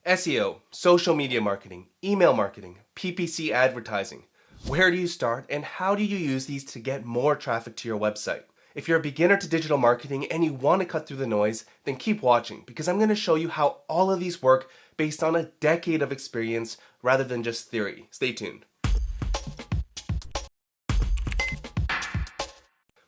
SEO, social media marketing, email marketing, PPC advertising. Where do you start and how do you use these to get more traffic to your website? If you're a beginner to digital marketing and you want to cut through the noise, then keep watching because I'm going to show you how all of these work based on a decade of experience rather than just theory. Stay tuned.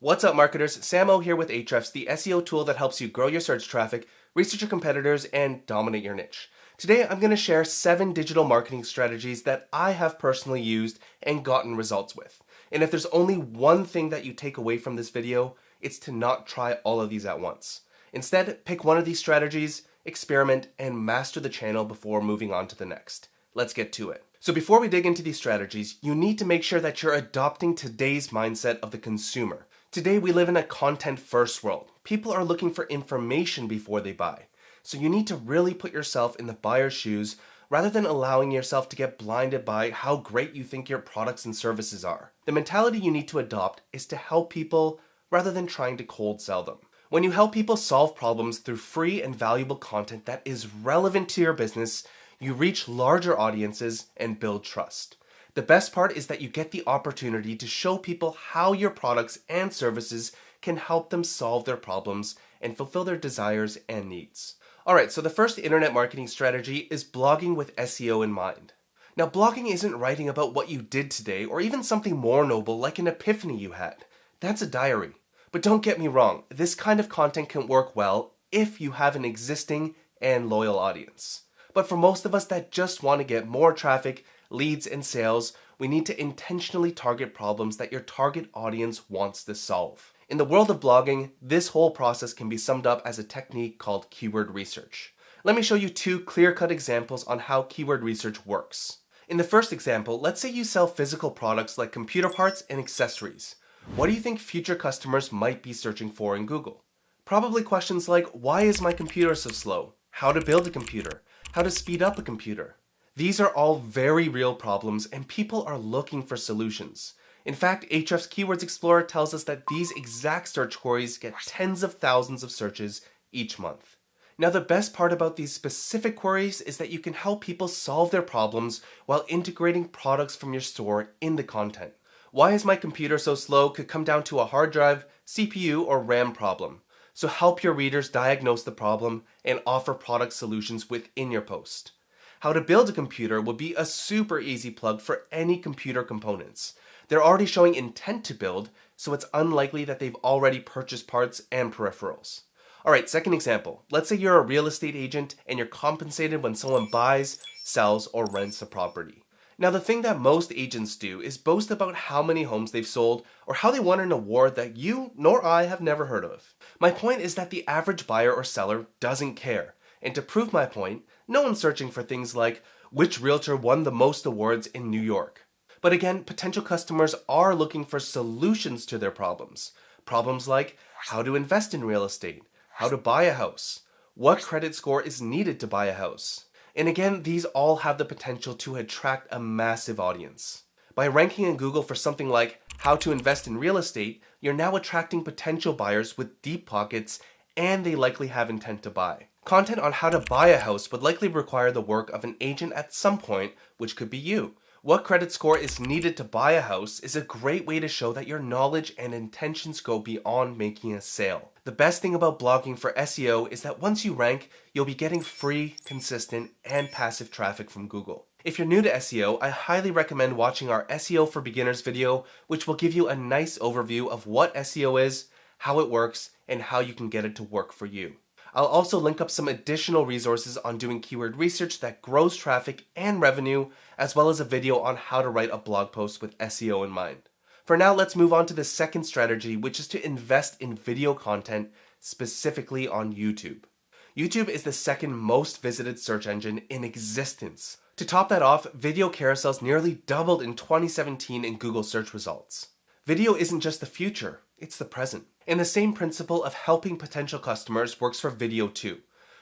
What's up marketers, Samo here with Ahrefs, the SEO tool that helps you grow your search traffic, research your competitors, and dominate your niche. Today I'm going to share 7 digital marketing strategies that I have personally used and gotten results with. And if there's only one thing that you take away from this video, it's to not try all of these at once. Instead, pick one of these strategies, experiment, and master the channel before moving on to the next. Let's get to it. So before we dig into these strategies, you need to make sure that you're adopting today's mindset of the consumer. Today we live in a content-first world. People are looking for information before they buy. So you need to really put yourself in the buyer's shoes rather than allowing yourself to get blinded by how great you think your products and services are. The mentality you need to adopt is to help people rather than trying to cold sell them. When you help people solve problems through free and valuable content that is relevant to your business, you reach larger audiences and build trust. The best part is that you get the opportunity to show people how your products and services can help them solve their problems and fulfill their desires and needs. Alright, so the first internet marketing strategy is blogging with SEO in mind. Now, blogging isn't writing about what you did today or even something more noble like an epiphany you had. That's a diary. But don't get me wrong, this kind of content can work well if you have an existing and loyal audience. But for most of us that just want to get more traffic, leads, and sales, we need to intentionally target problems that your target audience wants to solve. In the world of blogging, this whole process can be summed up as a technique called keyword research. Let me show you 2 clear-cut examples on how keyword research works. In the first example, let's say you sell physical products like computer parts and accessories. What do you think future customers might be searching for in Google? Probably questions like, why is my computer so slow? How to build a computer? How to speed up a computer? These are all very real problems and people are looking for solutions. In fact, Ahrefs Keywords Explorer tells us that these exact search queries get tens of thousands of searches each month. Now the best part about these specific queries is that you can help people solve their problems while integrating products from your store in the content. Why is my computer so slow could come down to a hard drive, CPU, or RAM problem. So help your readers diagnose the problem and offer product solutions within your post. How to build a computer would be a super easy plug for any computer components. They're already showing intent to build, so it's unlikely that they've already purchased parts and peripherals. Alright, second example. Let's say you're a real estate agent and you're compensated when someone buys, sells, or rents a property. Now the thing that most agents do is boast about how many homes they've sold or how they won an award that you nor I have never heard of. My point is that the average buyer or seller doesn't care. And to prove my point, no one's searching for things like which realtor won the most awards in New York. But again, potential customers are looking for solutions to their problems. Problems like how to invest in real estate, how to buy a house, what credit score is needed to buy a house. And again, these all have the potential to attract a massive audience. By ranking in Google for something like how to invest in real estate, you're now attracting potential buyers with deep pockets and they likely have intent to buy. Content on how to buy a house would likely require the work of an agent at some point, which could be you. What credit score is needed to buy a house is a great way to show that your knowledge and intentions go beyond making a sale. The best thing about blogging for SEO is that once you rank, you'll be getting free, consistent, and passive traffic from Google. If you're new to SEO, I highly recommend watching our SEO for Beginners video, which will give you a nice overview of what SEO is, how it works, and how you can get it to work for you. I'll also link up some additional resources on doing keyword research that grows traffic and revenue, as well as a video on how to write a blog post with SEO in mind. For now, let's move on to the second strategy, which is to invest in video content, specifically on YouTube. YouTube is the second most visited search engine in existence. To top that off, video carousels nearly doubled in 2017 in Google search results. Video isn't just the future, it's the present. And the same principle of helping potential customers works for video too.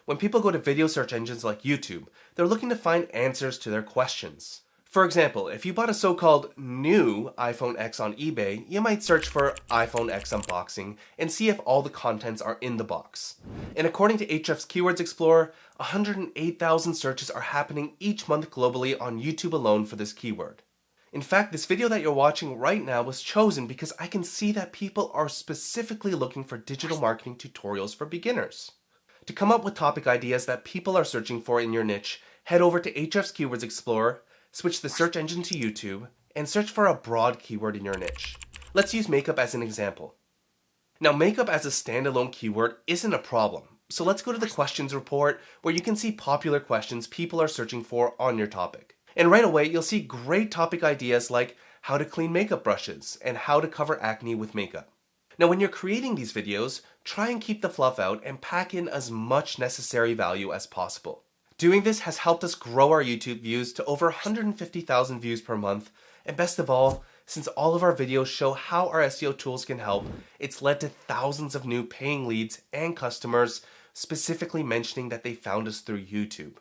When people go to video search engines like YouTube, they're looking to find answers to their questions. For example, if you bought a so-called new iPhone X on eBay, you might search for iPhone X unboxing and see if all the contents are in the box. And according to Ahrefs Keywords Explorer, 108,000 searches are happening each month globally on YouTube alone for this keyword. In fact, this video that you're watching right now was chosen because I can see that people are specifically looking for digital marketing tutorials for beginners. To come up with topic ideas that people are searching for in your niche, head over to Ahrefs Keywords Explorer, switch the search engine to YouTube, and search for a broad keyword in your niche. Let's use makeup as an example. Now, makeup as a standalone keyword isn't a problem, so let's go to the questions report where you can see popular questions people are searching for on your topic. And right away, you'll see great topic ideas like how to clean makeup brushes and how to cover acne with makeup. Now, when you're creating these videos, try and keep the fluff out and pack in as much necessary value as possible. Doing this has helped us grow our YouTube views to over 150,000 views per month, and best of all, since all of our videos show how our SEO tools can help, it's led to thousands of new paying leads and customers specifically mentioning that they found us through YouTube.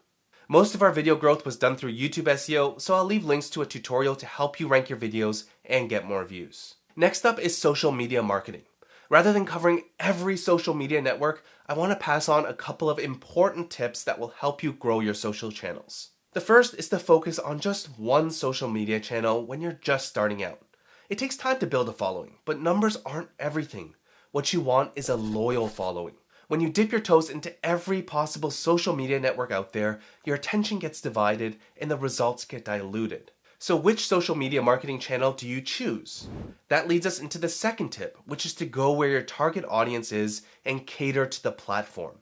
Most of our video growth was done through YouTube SEO, so I'll leave links to a tutorial to help you rank your videos and get more views. Next up is social media marketing. Rather than covering every social media network, I want to pass on a couple of important tips that will help you grow your social channels. The first is to focus on just one social media channel when you're just starting out. It takes time to build a following, but numbers aren't everything. What you want is a loyal following. When you dip your toes into every possible social media network out there, your attention gets divided and the results get diluted. So which social media marketing channel do you choose? That leads us into the second tip, which is to go where your target audience is and cater to the platform.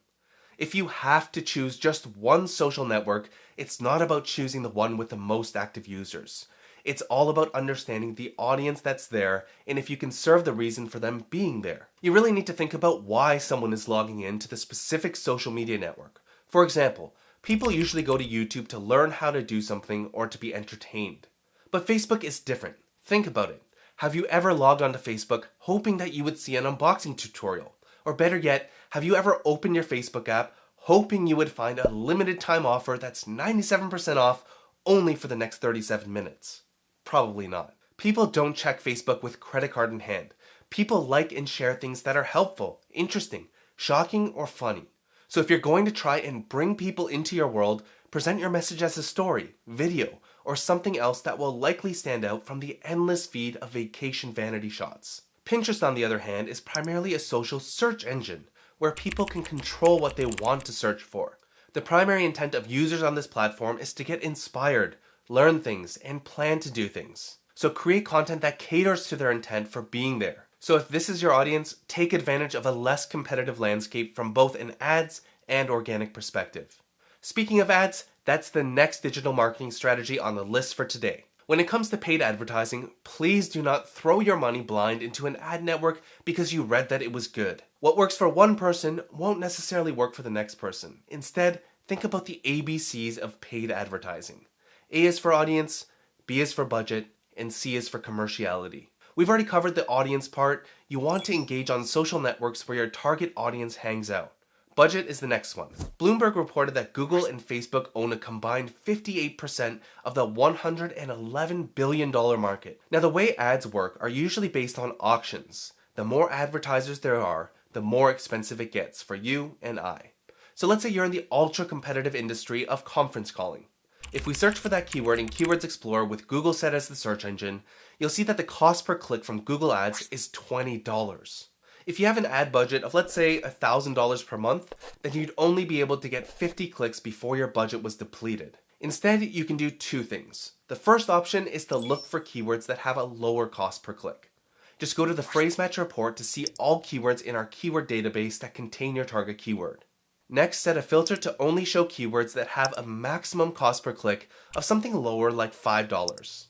If you have to choose just one social network, it's not about choosing the one with the most active users. It's all about understanding the audience that's there and if you can serve the reason for them being there. You really need to think about why someone is logging in to the specific social media network. For example, people usually go to YouTube to learn how to do something or to be entertained. But Facebook is different. Think about it. Have you ever logged onto Facebook hoping that you would see an unboxing tutorial? Or better yet, have you ever opened your Facebook app hoping you would find a limited time offer that's 97% off only for the next 37 minutes? Probably not. People don't check Facebook with credit card in hand. People like and share things that are helpful, interesting, shocking, or funny. So if you're going to try and bring people into your world, present your message as a story, video, or something else that will likely stand out from the endless feed of vacation vanity shots. Pinterest, on the other hand, is primarily a social search engine where people can control what they want to search for. The primary intent of users on this platform is to get inspired, learn things, and plan to do things. So create content that caters to their intent for being there. So if this is your audience, take advantage of a less competitive landscape from both an ads and organic perspective. Speaking of ads, that's the next digital marketing strategy on the list for today. When it comes to paid advertising, please do not throw your money blind into an ad network because you read that it was good. What works for one person won't necessarily work for the next person. Instead, think about the ABCs of paid advertising. A is for audience, B is for budget, and C is for commerciality. We've already covered the audience part. You want to engage on social networks where your target audience hangs out. Budget is the next one. Bloomberg reported that Google and Facebook own a combined 58% of the $111 billion market. Now, the way ads work are usually based on auctions. The more advertisers there are, the more expensive it gets for you and I. So let's say you're in the ultra-competitive industry of conference calling. If we search for that keyword in Keywords Explorer with Google set as the search engine, you'll see that the cost per click from Google Ads is $20. If you have an ad budget of, let's say, $1,000 per month, then you'd only be able to get 50 clicks before your budget was depleted. Instead, you can do two things. The first option is to look for keywords that have a lower cost per click. Just go to the phrase match report to see all keywords in our keyword database that contain your target keyword. Next, set a filter to only show keywords that have a maximum cost per click of something lower like $5.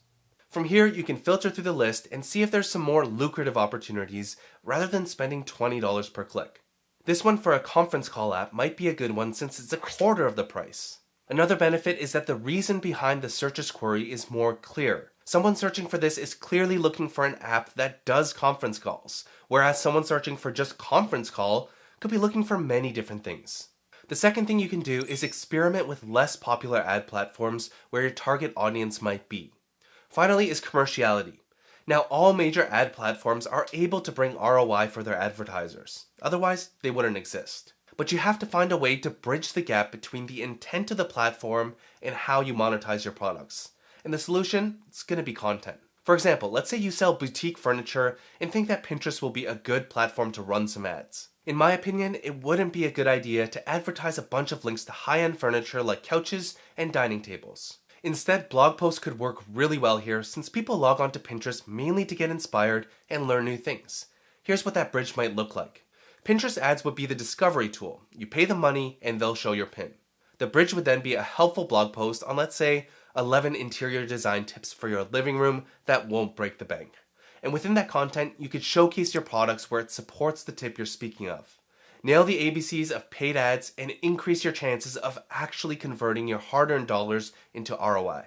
From here, you can filter through the list and see if there's some more lucrative opportunities rather than spending $20 per click. This one for a conference call app might be a good one since it's a quarter of the price. Another benefit is that the reason behind the searcher's query is more clear. Someone searching for this is clearly looking for an app that does conference calls, whereas someone searching for just conference call could be looking for many different things. The second thing you can do is experiment with less popular ad platforms where your target audience might be. Finally is commerciality. Now, all major ad platforms are able to bring ROI for their advertisers. Otherwise, they wouldn't exist. But you have to find a way to bridge the gap between the intent of the platform and how you monetize your products. And the solution, it's going to be content. For example, let's say you sell boutique furniture and think that Pinterest will be a good platform to run some ads. In my opinion, it wouldn't be a good idea to advertise a bunch of links to high-end furniture like couches and dining tables. Instead, blog posts could work really well here since people log on to Pinterest mainly to get inspired and learn new things. Here's what that bridge might look like. Pinterest ads would be the discovery tool. You pay the money and they'll show your pin. The bridge would then be a helpful blog post on, let's say, 11 interior design tips for your living room that won't break the bank. And within that content, you could showcase your products where it supports the tip you're speaking of. Nail the ABCs of paid ads and increase your chances of actually converting your hard-earned dollars into ROI.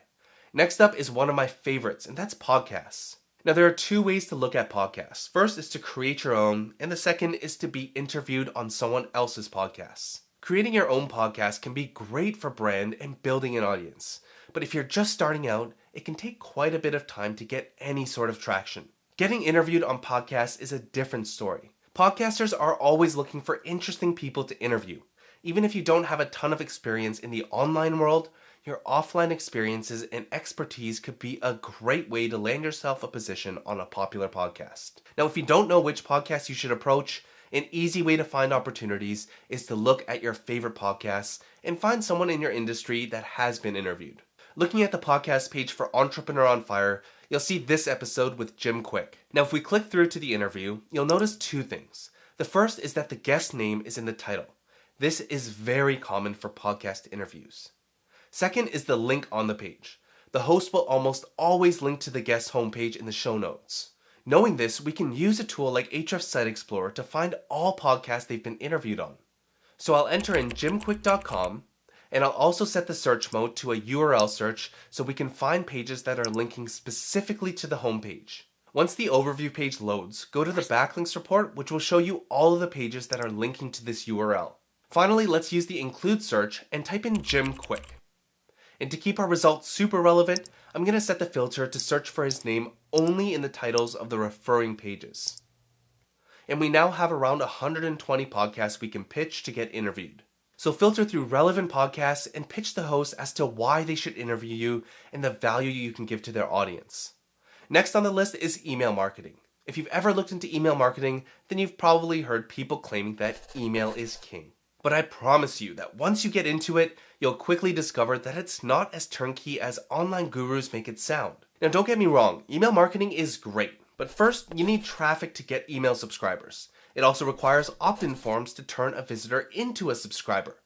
Next up is one of my favorites, and that's podcasts. Now, there are two ways to look at podcasts. First is to create your own, and the second is to be interviewed on someone else's podcasts. Creating your own podcast can be great for brand and building an audience. But if you're just starting out, it can take quite a bit of time to get any sort of traction. Getting interviewed on podcasts is a different story. Podcasters are always looking for interesting people to interview. Even if you don't have a ton of experience in the online world, your offline experiences and expertise could be a great way to land yourself a position on a popular podcast. Now, if you don't know which podcast you should approach, an easy way to find opportunities is to look at your favorite podcasts and find someone in your industry that has been interviewed. Looking at the podcast page for Entrepreneur on Fire, you'll see this episode with Jim Kwik. Now, if we click through to the interview, you'll notice two things. The first is that the guest name is in the title. This is very common for podcast interviews. Second is the link on the page. The host will almost always link to the guest's homepage in the show notes. Knowing this, we can use a tool like Ahrefs Site Explorer to find all podcasts they've been interviewed on. So I'll enter in jimkwik.com, and I'll also set the search mode to a URL search so we can find pages that are linking specifically to the homepage. Once the overview page loads, go to the backlinks report, which will show you all of the pages that are linking to this URL. Finally, let's use the include search and type in Jim Kwik. And to keep our results super relevant, I'm going to set the filter to search for his name only in the titles of the referring pages. And we now have around 120 podcasts we can pitch to get interviewed. So filter through relevant podcasts and pitch the host as to why they should interview you and the value you can give to their audience. Next on the list is email marketing. If you've ever looked into email marketing, then you've probably heard people claiming that email is king. But I promise you that once you get into it, you'll quickly discover that it's not as turnkey as online gurus make it sound. Now, don't get me wrong, email marketing is great, but first you need traffic to get email subscribers. It also requires opt-in forms to turn a visitor into a subscriber.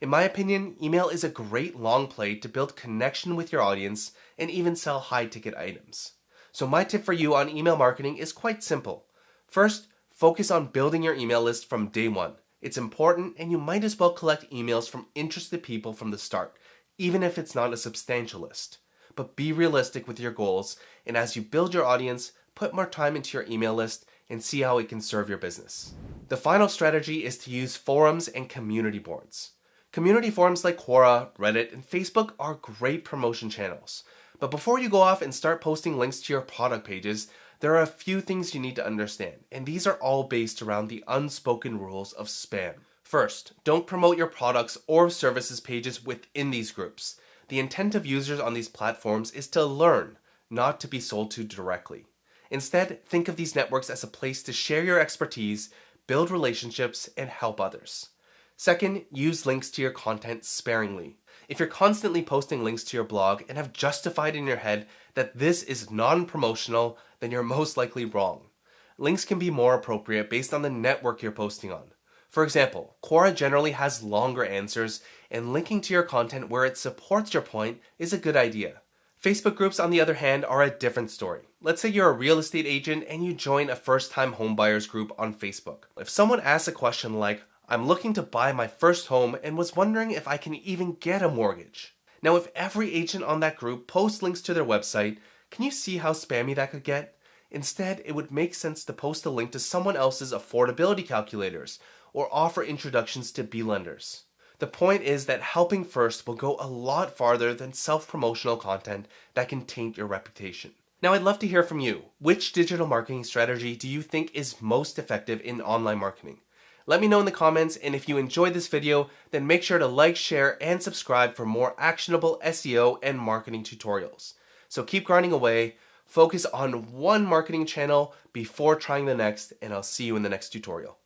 In my opinion, email is a great long play to build connection with your audience and even sell high-ticket items. So my tip for you on email marketing is quite simple. First, focus on building your email list from day one. It's important, and you might as well collect emails from interested people from the start, even if it's not a substantial list. But be realistic with your goals, and as you build your audience, put more time into your email list and see how it can serve your business. The final strategy is to use forums and community boards. Community forums like Quora, Reddit, and Facebook are great promotion channels. But before you go off and start posting links to your product pages, there are a few things you need to understand, and these are all based around the unspoken rules of spam. First, don't promote your products or services pages within these groups. The intent of users on these platforms is to learn, not to be sold to directly. Instead, think of these networks as a place to share your expertise, build relationships, and help others. Second, use links to your content sparingly. If you're constantly posting links to your blog and have justified in your head that this is non-promotional, then you're most likely wrong. Links can be more appropriate based on the network you're posting on. For example, Quora generally has longer answers, and linking to your content where it supports your point is a good idea. Facebook groups, on the other hand, are a different story. Let's say you're a real estate agent and you join a first-time homebuyers group on Facebook. If someone asks a question like, "I'm looking to buy my first home and was wondering if I can even get a mortgage." Now, if every agent on that group posts links to their website, can you see how spammy that could get? Instead, it would make sense to post a link to someone else's affordability calculators or offer introductions to B lenders. The point is that helping first will go a lot farther than self-promotional content that can taint your reputation. Now, I'd love to hear from you. Which digital marketing strategy do you think is most effective in online marketing? Let me know in the comments, and if you enjoyed this video, then make sure to like, share, and subscribe for more actionable SEO and marketing tutorials. So keep grinding away, focus on one marketing channel before trying the next, and I'll see you in the next tutorial.